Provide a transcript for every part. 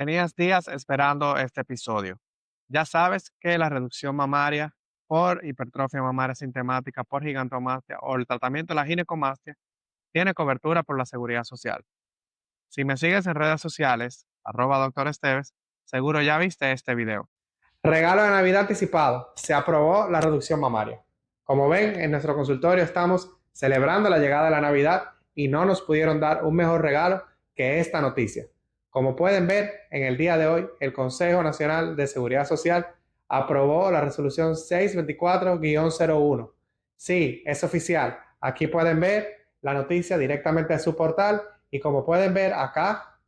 Tenías días esperando este episodio. Ya sabes que la reducción mamaria por hipertrofia mamaria sintomática por gigantomastia o el tratamiento de la ginecomastia tiene cobertura por la Seguridad Social. Si me sigues en redes sociales, @Dr. Esteves, seguro ya viste este video. Regalo de Navidad anticipado. Se aprobó la reducción mamaria. Como ven, en nuestro consultorio estamos celebrando la llegada de la Navidad y no nos pudieron dar un mejor regalo que esta noticia. Como pueden ver, en el día de hoy, el Consejo Nacional de Seguridad Social aprobó la resolución 624-01. Sí, es oficial. Aquí pueden ver la noticia directamente en su portal y como pueden ver acá,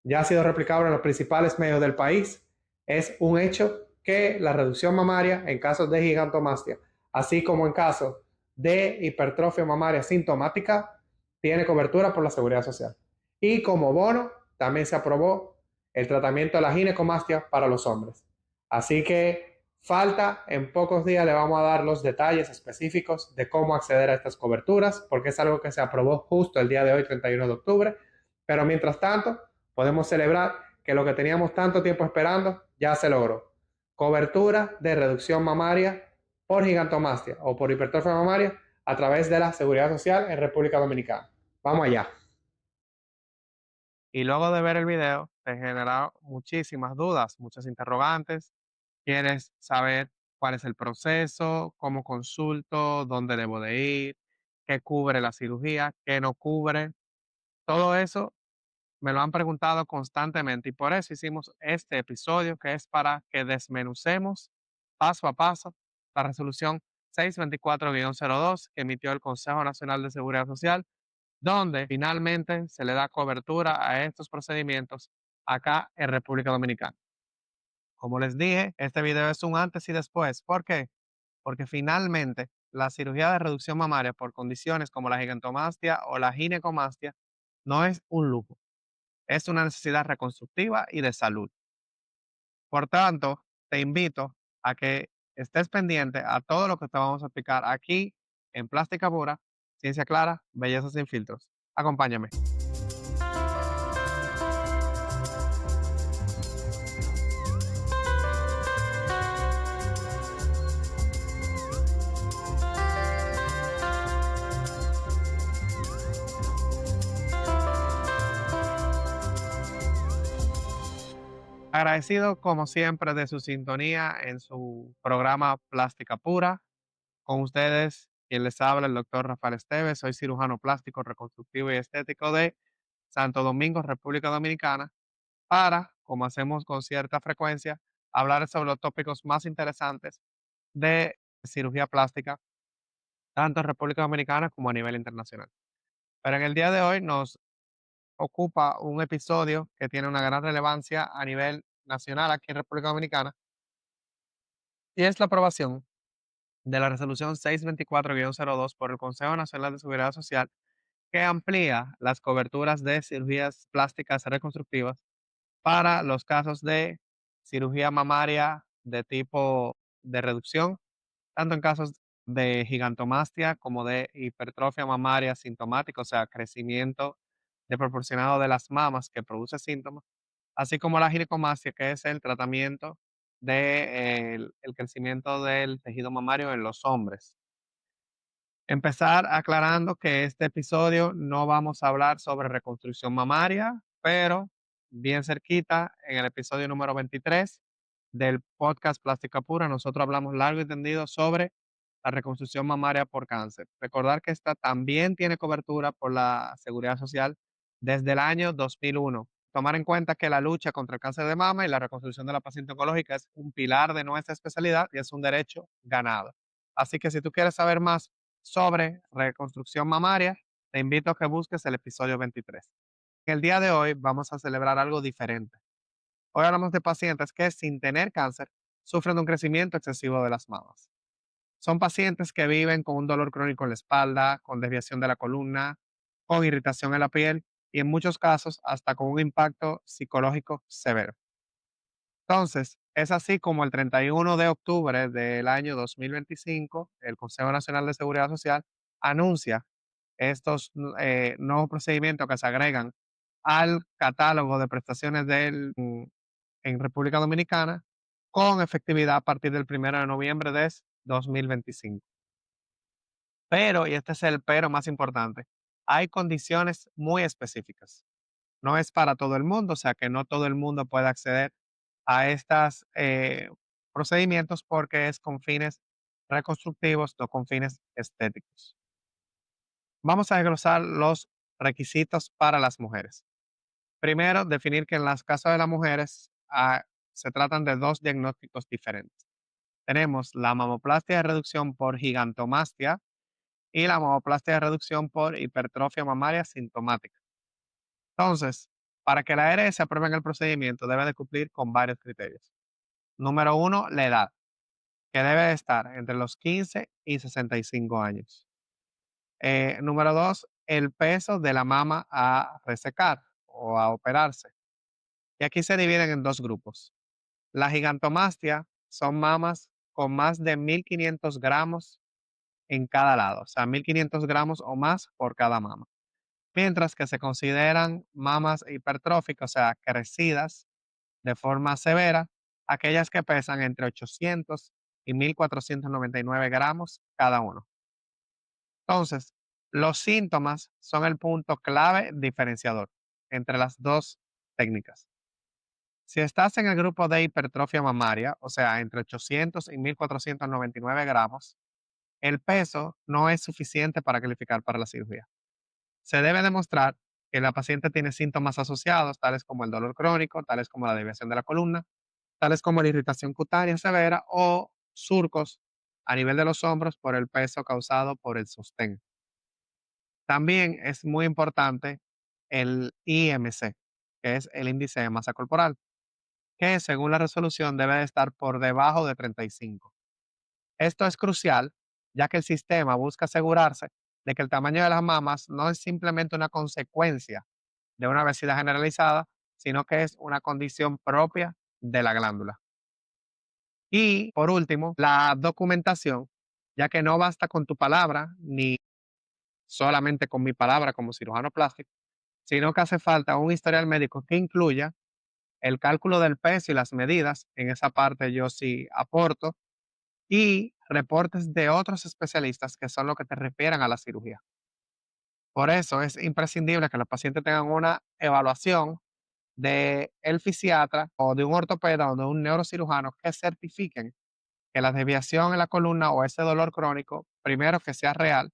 ya ha sido replicado en los principales medios del país. Es un hecho que la reducción mamaria en casos de gigantomastia, así como en casos de hipertrofia mamaria sintomática, tiene cobertura por la Seguridad Social. Y como bono, también se aprobó el tratamiento de la ginecomastia para los hombres. Así que falta, en pocos días le vamos a dar los detalles específicos de cómo acceder a estas coberturas, porque es algo que se aprobó justo el día de hoy, 31 de octubre. Pero mientras tanto, podemos celebrar que lo que teníamos tanto tiempo esperando ya se logró. Cobertura de reducción mamaria por gigantomastia o por hipertrofia mamaria a través de la Seguridad Social en República Dominicana. Vamos allá. Y luego de ver el video, te generaron muchísimas dudas, muchas interrogantes. Quieres saber cuál es el proceso, cómo consulto, dónde debo de ir, qué cubre la cirugía, qué no cubre. Todo eso me lo han preguntado constantemente y por eso hicimos este episodio que es para que desmenucemos paso a paso la resolución 624-02 que emitió el Consejo Nacional de Seguridad Social, donde finalmente se le da cobertura a estos procedimientos acá en República Dominicana. Como les dije, este video es un antes y después. ¿Por qué? Porque finalmente la cirugía de reducción mamaria por condiciones como la gigantomastia o la ginecomastia no es un lujo, es una necesidad reconstructiva y de salud. Por tanto, te invito a que estés pendiente a todo lo que te vamos a explicar aquí en Plástica Pura, Ciencia Clara, Belleza sin filtros. Acompáñame. Agradecido como siempre de su sintonía en su programa Plástica Pura. Con ustedes, quien les habla, el doctor Rafael Esteves. Soy cirujano plástico, reconstructivo y estético de Santo Domingo, República Dominicana, para, como hacemos con cierta frecuencia, hablar sobre los tópicos más interesantes de cirugía plástica, tanto en República Dominicana como a nivel internacional. Pero en el día de hoy nos ocupa un episodio que tiene una gran relevancia a nivel nacional aquí en República Dominicana y es la aprobación de la resolución 624-02 por el Consejo Nacional de Seguridad Social que amplía las coberturas de cirugías plásticas reconstructivas para los casos de cirugía mamaria de tipo de reducción, tanto en casos de gigantomastia como de hipertrofia mamaria sintomática, o sea, crecimiento desproporcionado de las mamas que produce síntomas, así como la ginecomastia, que es el tratamiento del crecimiento del tejido mamario en los hombres. Empezar aclarando que este episodio no vamos a hablar sobre reconstrucción mamaria, pero bien cerquita, en el episodio número 23 del podcast Plástica Pura, nosotros hablamos largo y tendido sobre la reconstrucción mamaria por cáncer. Recordar que esta también tiene cobertura por la Seguridad Social desde el año 2001. Tomar en cuenta que la lucha contra el cáncer de mama y la reconstrucción de la paciente oncológica es un pilar de nuestra especialidad y es un derecho ganado. Así que si tú quieres saber más sobre reconstrucción mamaria, te invito a que busques el episodio 23. En el día de hoy vamos a celebrar algo diferente. Hoy hablamos de pacientes que sin tener cáncer sufren de un crecimiento excesivo de las mamas. Son pacientes que viven con un dolor crónico en la espalda, con desviación de la columna, con irritación en la piel y en muchos casos hasta con un impacto psicológico severo. Entonces, es así como el 31 de octubre del año 2025, el Consejo Nacional de Seguridad Social anuncia estos nuevos procedimientos que se agregan al catálogo de prestaciones en República Dominicana con efectividad a partir del 1 de noviembre de 2025. Pero, y este es el pero más importante, hay condiciones muy específicas. No es para todo el mundo, o sea que no todo el mundo puede acceder a estos procedimientos porque es con fines reconstructivos, no con fines estéticos. Vamos a desglosar los requisitos para las mujeres. Primero, definir que en los casos de las mujeres se tratan de dos diagnósticos diferentes. Tenemos la mamoplastia de reducción por gigantomastia y la mamoplastia de reducción por hipertrofia mamaria sintomática. Entonces, para que la ARS apruebe en el procedimiento, debe de cumplir con varios criterios. Número uno, la edad, que debe de estar entre los 15 y 65 años. Número dos, el peso de la mama a resecar o a operarse. Y aquí se dividen en dos grupos. La gigantomastia son mamas con más de 1500 gramos en cada lado, o sea, 1500 gramos o más por cada mama. Mientras que se consideran mamas hipertróficas, o sea, crecidas de forma severa, aquellas que pesan entre 800 y 1499 gramos cada uno. Entonces, los síntomas son el punto clave diferenciador entre las dos técnicas. Si estás en el grupo de hipertrofia mamaria, o sea, entre 800 y 1499 gramos, el peso no es suficiente para calificar para la cirugía. Se debe demostrar que la paciente tiene síntomas asociados, tales como el dolor crónico, tales como la desviación de la columna, tales como la irritación cutánea severa o surcos a nivel de los hombros por el peso causado por el sostén. También es muy importante el IMC, que es el índice de masa corporal, que según la resolución debe de estar por debajo de 35. Esto es crucial, ya que el sistema busca asegurarse de que el tamaño de las mamas no es simplemente una consecuencia de una obesidad generalizada, sino que es una condición propia de la glándula. Y por último, la documentación, ya que no basta con tu palabra ni solamente con mi palabra como cirujano plástico, sino que hace falta un historial médico que incluya el cálculo del peso y las medidas. En esa parte yo sí aporto y reportes de otros especialistas que son los que te refieran a la cirugía. Por eso es imprescindible que los pacientes tengan una evaluación de el fisiatra o de un ortopeda o de un neurocirujano que certifiquen que la desviación en la columna o ese dolor crónico, primero que sea real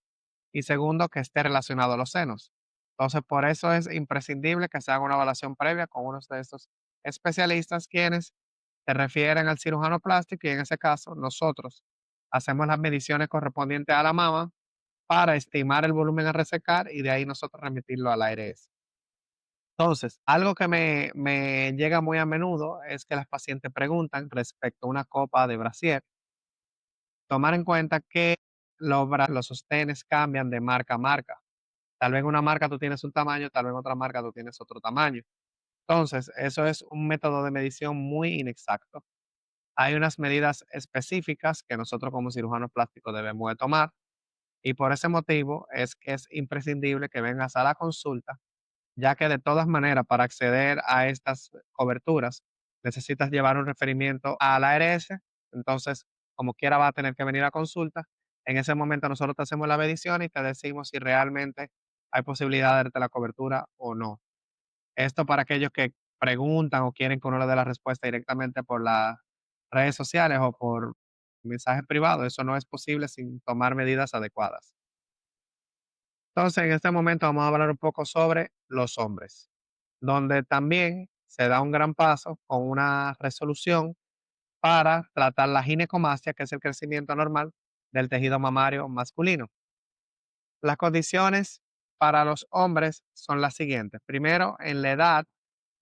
y segundo que esté relacionado a los senos. Entonces, por eso es imprescindible que se haga una evaluación previa con uno de estos especialistas quienes se refieren al cirujano plástico y en ese caso nosotros hacemos las mediciones correspondientes a la mama para estimar el volumen a resecar y de ahí nosotros remitirlo al ARS. Entonces, algo que me llega muy a menudo es que las pacientes preguntan respecto a una copa de brasier. Tomar en cuenta que los sostenes cambian de marca a marca. Tal vez en una marca tú tienes un tamaño, tal vez en otra marca tú tienes otro tamaño. Entonces, eso es un método de medición muy inexacto. Hay unas medidas específicas que nosotros como cirujanos plásticos debemos de tomar y por ese motivo es que es imprescindible que vengas a la consulta, ya que de todas maneras para acceder a estas coberturas necesitas llevar un referimiento a la ARS, entonces como quiera va a tener que venir a consulta. En ese momento nosotros te hacemos la medición y te decimos si realmente hay posibilidad de darte la cobertura o no. Esto para aquellos que preguntan o quieren que uno le dé la respuesta directamente por las redes sociales o por mensajes privados. Eso no es posible sin tomar medidas adecuadas. Entonces, en este momento vamos a hablar un poco sobre los hombres, donde también se da un gran paso con una resolución para tratar la ginecomastia, que es el crecimiento normal del tejido mamario masculino. Las condiciones para los hombres son las siguientes. Primero, en la edad,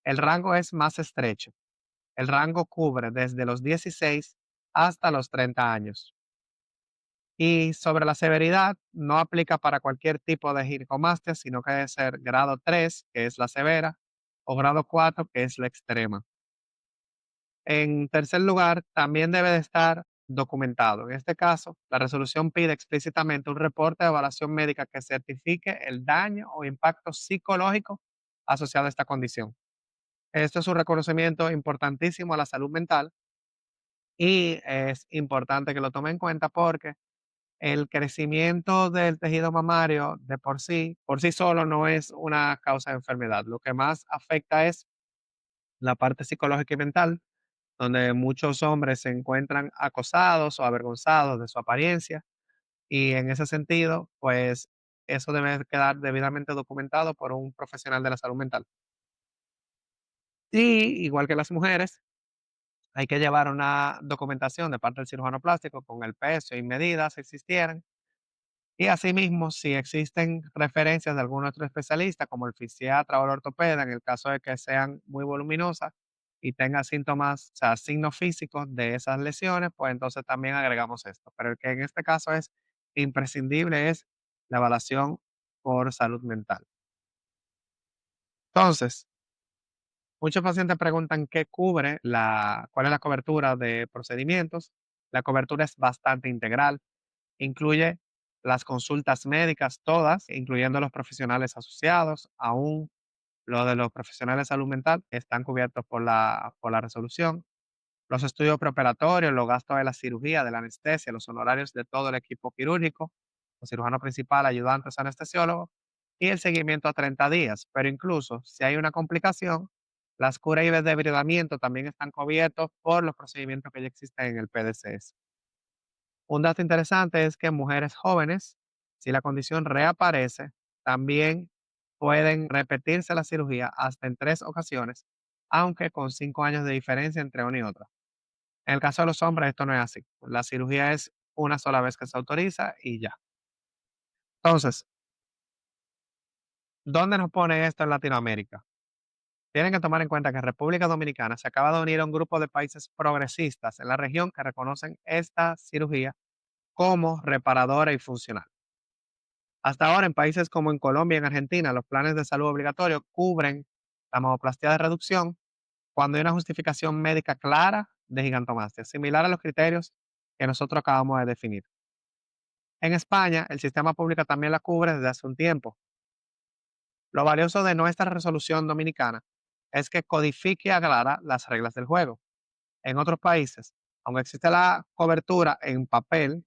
el rango es más estrecho. El rango cubre desde los 16 hasta los 30 años. Y sobre la severidad, no aplica para cualquier tipo de ginecomastia, sino que debe ser grado 3, que es la severa, o grado 4, que es la extrema. En tercer lugar, también debe de estar documentado. En este caso, la resolución pide explícitamente un reporte de evaluación médica que certifique el daño o impacto psicológico asociado a esta condición. Esto es un reconocimiento importantísimo a la salud mental y es importante que lo tome en cuenta porque el crecimiento del tejido mamario de por sí solo no es una causa de enfermedad. Lo que más afecta es la parte psicológica y mental, donde muchos hombres se encuentran acosados o avergonzados de su apariencia y en ese sentido, pues eso debe quedar debidamente documentado por un profesional de la salud mental. Y igual que las mujeres, hay que llevar una documentación de parte del cirujano plástico con el peso y medidas si existieran. Y asimismo, si existen referencias de algún otro especialista, como el fisiatra o el ortopeda, en el caso de que sean muy voluminosas y tengan síntomas, o sea, signos físicos de esas lesiones, pues entonces también agregamos esto. Pero el que en este caso es imprescindible es la evaluación por salud mental. Entonces, muchos pacientes preguntan qué cubre cuál es la cobertura de procedimientos. La cobertura es bastante integral. Incluye las consultas médicas todas, incluyendo los profesionales asociados, aún lo de los profesionales de salud mental están cubiertos por la resolución. Los estudios preoperatorios, los gastos de la cirugía, de la anestesia, los honorarios de todo el equipo quirúrgico, el cirujano principal, ayudantes, anestesiólogos y el seguimiento a 30 días. Pero incluso si hay una complicación, las curas y debridamiento también están cubiertos por los procedimientos que ya existen en el PDCS. Un dato interesante es que mujeres jóvenes, si la condición reaparece, también pueden repetirse la cirugía hasta en 3 ocasiones, aunque con 5 años de diferencia entre una y otra. En el caso de los hombres, esto no es así. La cirugía es una sola vez que se autoriza y ya. Entonces, ¿dónde nos pone esto en Latinoamérica? Tienen que tomar en cuenta que República Dominicana se acaba de unir a un grupo de países progresistas en la región que reconocen esta cirugía como reparadora y funcional. Hasta ahora, en países como en Colombia y en Argentina, los planes de salud obligatorios cubren la mamoplastia de reducción cuando hay una justificación médica clara de gigantomastia, similar a los criterios que nosotros acabamos de definir. En España, el sistema público también la cubre desde hace un tiempo. Lo valioso de nuestra resolución dominicana es que codifique y aclara las reglas del juego. En otros países, aunque existe la cobertura en papel,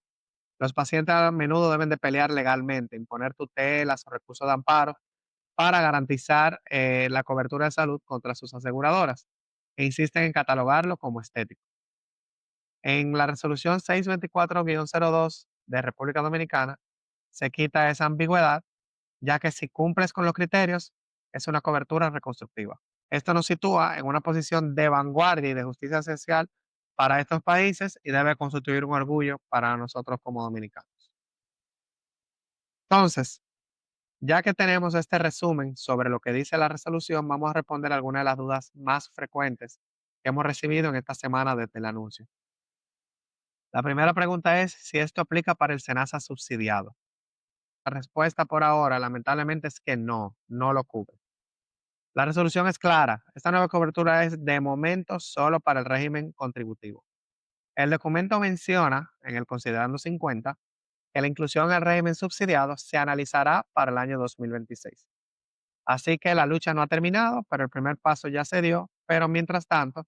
los pacientes a menudo deben de pelear legalmente, imponer tutelas o recursos de amparo para garantizar la cobertura de salud contra sus aseguradoras e insisten en catalogarlo como estético. En la resolución 624-02 de República Dominicana se quita esa ambigüedad, ya que si cumples con los criterios, es una cobertura reconstructiva. Esto nos sitúa en una posición de vanguardia y de justicia social para estos países y debe constituir un orgullo para nosotros como dominicanos. Entonces, ya que tenemos este resumen sobre lo que dice la resolución, vamos a responder algunas de las dudas más frecuentes que hemos recibido en esta semana desde el anuncio. La primera pregunta es si esto aplica para el SENASA subsidiado. La respuesta por ahora, lamentablemente, es que no, no lo cubre. La resolución es clara. Esta nueva cobertura es de momento solo para el régimen contributivo. El documento menciona, en el considerando 50, que la inclusión en el régimen subsidiado se analizará para el año 2026. Así que la lucha no ha terminado, pero el primer paso ya se dio, pero mientras tanto,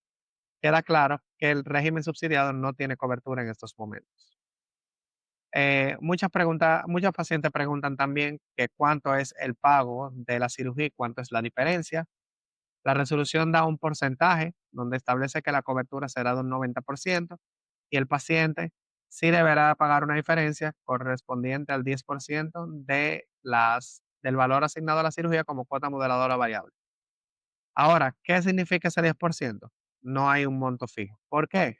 queda claro que el régimen subsidiado no tiene cobertura en estos momentos. Muchos pacientes preguntan también que cuánto es el pago de la cirugía y cuánto es la diferencia. La resolución da un porcentaje donde establece que la cobertura será de un 90% y el paciente sí deberá pagar una diferencia correspondiente al 10% del valor asignado a la cirugía como cuota moderadora variable. Ahora, ¿qué significa ese 10%? No hay un monto fijo. ¿Por qué?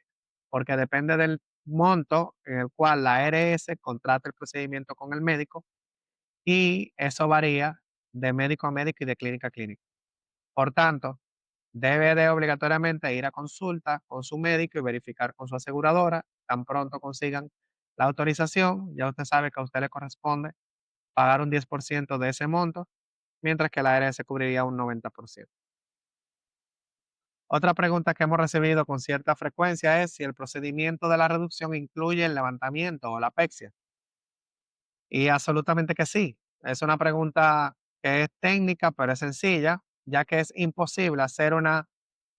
Porque depende del monto en el cual la ARS contrata el procedimiento con el médico y eso varía de médico a médico y de clínica a clínica. Por tanto, debe de obligatoriamente ir a consulta con su médico y verificar con su aseguradora. Tan pronto consigan la autorización, ya usted sabe que a usted le corresponde pagar un 10% de ese monto, mientras que la ARS cubriría un 90%. Otra pregunta que hemos recibido con cierta frecuencia es si el procedimiento de la reducción incluye el levantamiento o la pexia. Y absolutamente que sí. Es una pregunta que es técnica, pero es sencilla. ya que es imposible hacer una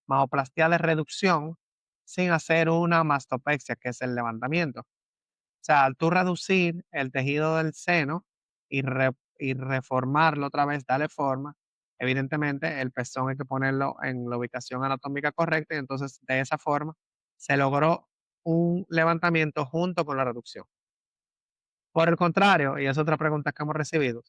mastoplastia de reducción sin hacer una mastopexia, que es el levantamiento. O sea, al tú reducir el tejido del seno y reformarlo otra vez, darle forma, evidentemente el pezón hay que ponerlo en la ubicación anatómica correcta y entonces de esa forma se logró un levantamiento junto con la reducción. Por el contrario, y es otra pregunta que hemos recibido,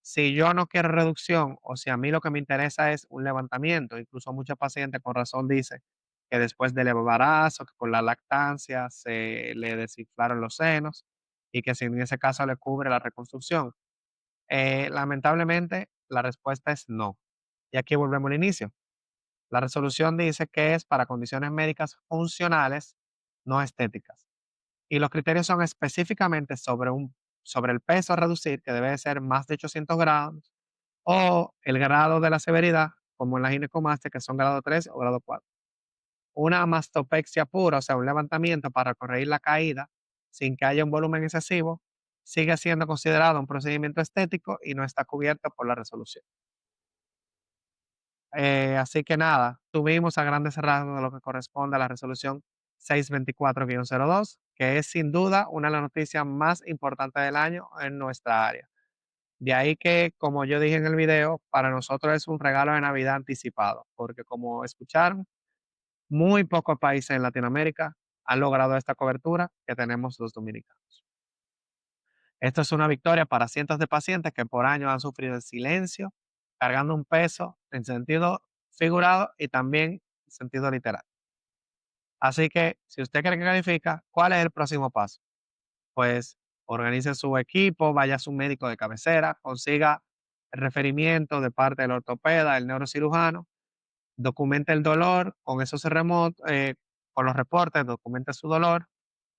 si yo no quiero reducción o si a mí lo que me interesa es un levantamiento, incluso muchos pacientes con razón dicen que después del embarazo, que con la lactancia se le desinflaron los senos y que si en ese caso le cubre la reconstrucción. Lamentablemente, la respuesta es no. Y aquí volvemos al inicio. La resolución dice que es para condiciones médicas funcionales, no estéticas. Y los criterios son específicamente sobre el peso a reducir, que debe de ser más de 800 gramos, o el grado de la severidad, como en la ginecomastia, que son grado 3 o grado 4. Una mastopexia pura, o sea, un levantamiento para corregir la caída sin que haya un volumen excesivo, sigue siendo considerado un procedimiento estético y no está cubierto por la resolución. Así que nada, tuvimos a grandes rasgos de lo que corresponde a la resolución 624-02, que es sin duda una de las noticias más importantes del año en nuestra área. De ahí que, como yo dije en el video, para nosotros es un regalo de Navidad anticipado, porque como escucharon, muy pocos países en Latinoamérica han logrado esta cobertura que tenemos los dominicanos. Esto es una victoria para cientos de pacientes que por años han sufrido en silencio, cargando un peso en sentido figurado y también en sentido literal. Así que, si usted cree que califica, ¿cuál es el próximo paso? Pues organice su equipo, vaya a su médico de cabecera, consiga el referimiento de parte del ortopeda, del neurocirujano, documente el dolor con esos remotos, con los reportes, documente su dolor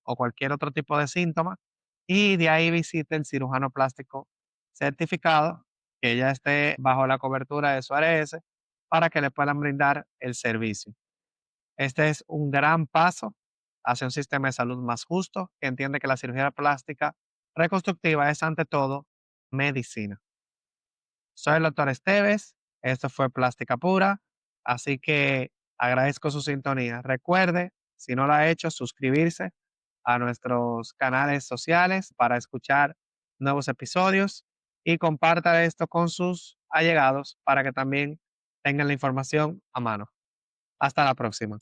o cualquier otro tipo de síntoma y de ahí visite el cirujano plástico certificado que ya esté bajo la cobertura de su ARS para que le puedan brindar el servicio. Este es un gran paso hacia un sistema de salud más justo que entiende que la cirugía plástica reconstructiva es ante todo medicina. Soy el doctor Esteves, esto fue Plástica Pura, así que agradezco su sintonía. Recuerde, si no lo ha hecho, suscribirse a nuestros canales sociales para escuchar nuevos episodios y comparta esto con sus allegados para que también tengan la información a mano. Hasta la próxima.